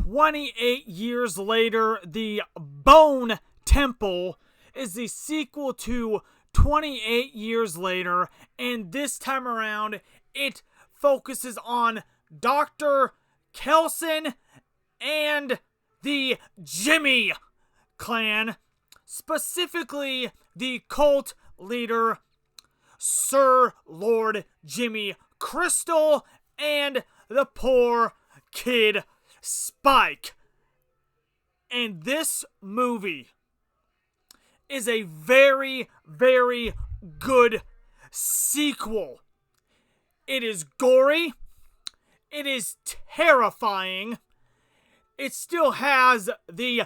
28 years later, the Bone Temple is the sequel to 28 years later, and this time around, it focuses on Dr. Kelson and the Jimmy clan, specifically the cult leader, Sir Lord Jimmy Crystal, and the poor kid Spike. And this movie is a very, very good sequel. It is gory. It is terrifying. It still has the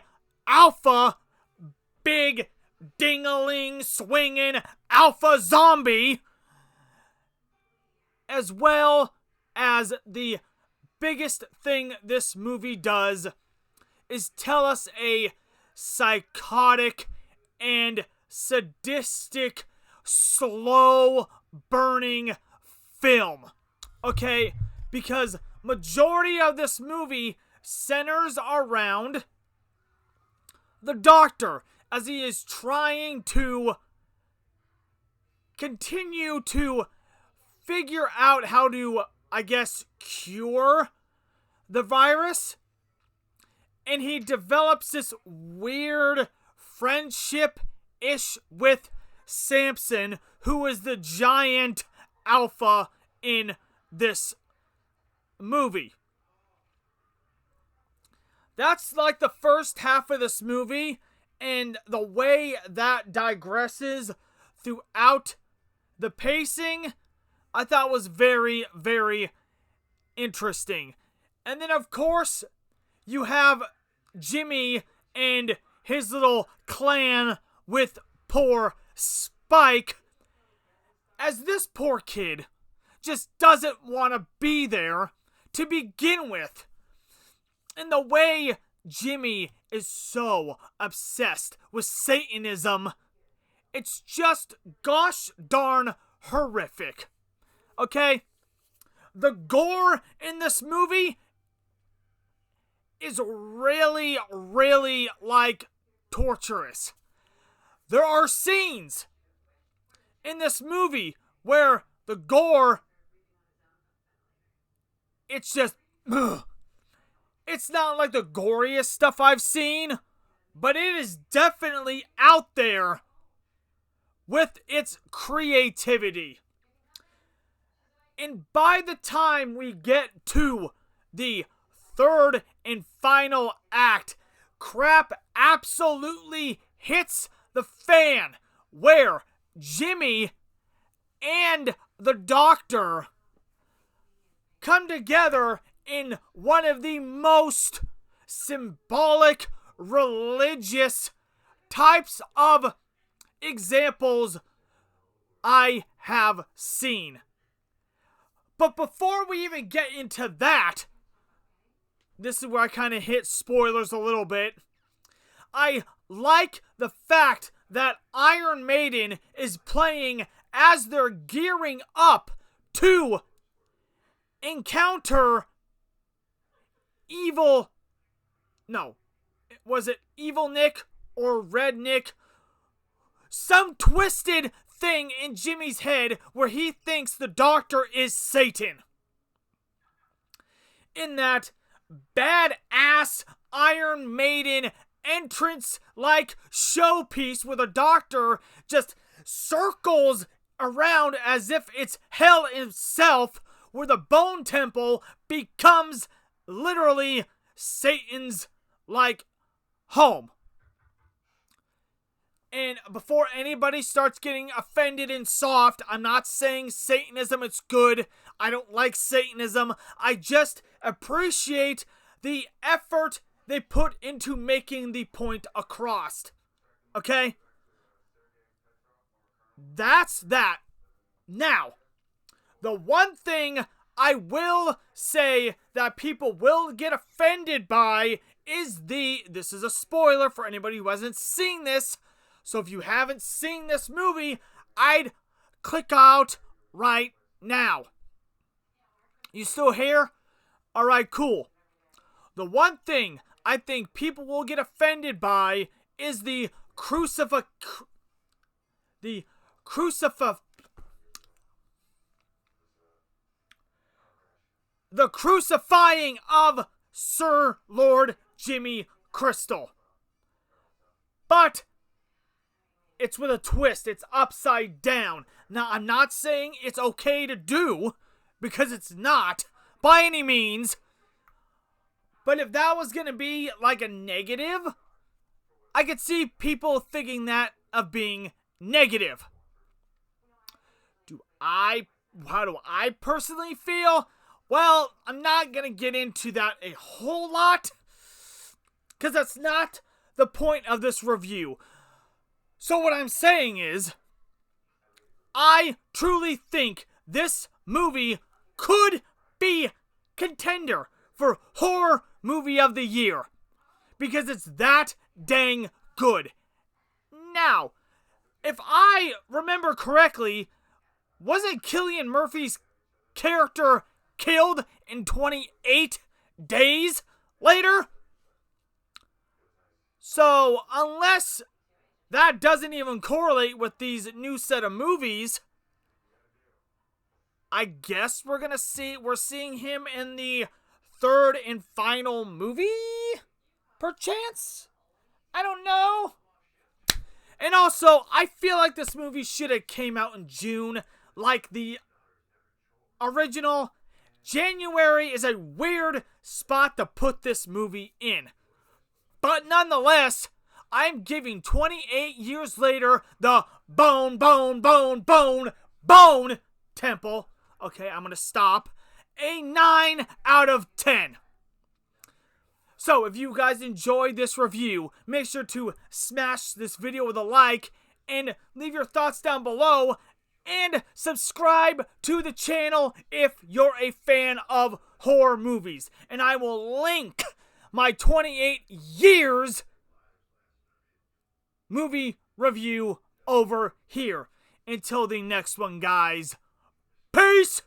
alpha, big, ding-a-ling, swinging alpha zombie, as well as the biggest thing this movie does is tell us a psychotic and sadistic, slow-burning film. Okay? Because majority of this movie centers around the doctor as he is trying to continue to figure out how to, I guess, cure the virus. And he develops this weird friendship-ish with Samson, who is the giant alpha in this movie. That's like the first half of this movie, and the way that digresses throughout the pacing, I thought was very, very interesting. And then, of course, you have Jimmy and his little clan with poor Spike, as this poor kid just doesn't want to be there to begin with. And the way Jimmy is so obsessed with Satanism, it's just gosh darn horrific. Okay? The gore in this movie is really, really, like, torturous. There are scenes in this movie where the gore, it's just, ugh. It's not like the goriest stuff I've seen, but it is definitely out there with its creativity. And by the time we get to the third and final act, crap absolutely hits the fan, where Jimmy and the doctor come together in one of the most symbolic, religious types of examples I have seen. But before we even get into that, this is where I kind of hit spoilers a little bit. I like the fact that Iron Maiden is playing as they're gearing up to encounter Evil Nick or Red Nick? Some twisted thing in Jimmy's head where he thinks the doctor is Satan. In that badass Iron Maiden entrance like showpiece where the doctor just circles around as if it's hell itself, where the Bone Temple becomes literally Satan's, like, home. And before anybody starts getting offended and soft, I'm not saying Satanism is good. I don't like Satanism. I just appreciate the effort they put into making the point across. Okay? That's that. Now, the one thing I will say that people will get offended by is this is a spoiler for anybody who hasn't seen this. So if you haven't seen this movie, I'd click out right now. You still here? Alright, cool. The one thing I think people will get offended by is the crucifying of Sir Lord Jimmy Crystal. But it's with a twist. It's upside down. Now, I'm not saying it's okay to do, because it's not, by any means. But if that was going to be like a negative, I could see people thinking that of being negative. How do I personally feel? Well, I'm not going to get into that a whole lot, because that's not the point of this review. So what I'm saying is, I truly think this movie could be contender for Horror Movie of the Year, because it's that dang good. Now, if I remember correctly, wasn't Cillian Murphy's character killed in 28 days later? So, unless that doesn't even correlate with these new set of movies, I guess we're seeing him in the third and final movie? Perchance? I don't know. And also, I feel like this movie should have came out in June, like the original. January is a weird spot to put this movie in. But nonetheless, I'm giving 28 years later the bone temple. Okay, I'm going to stop. A 9 out of 10. So, if you guys enjoyed this review, make sure to smash this video with a like and leave your thoughts down below, and subscribe to the channel if you're a fan of horror movies. And I will link my 28 years movie review over here. Until the next one, guys. Peace!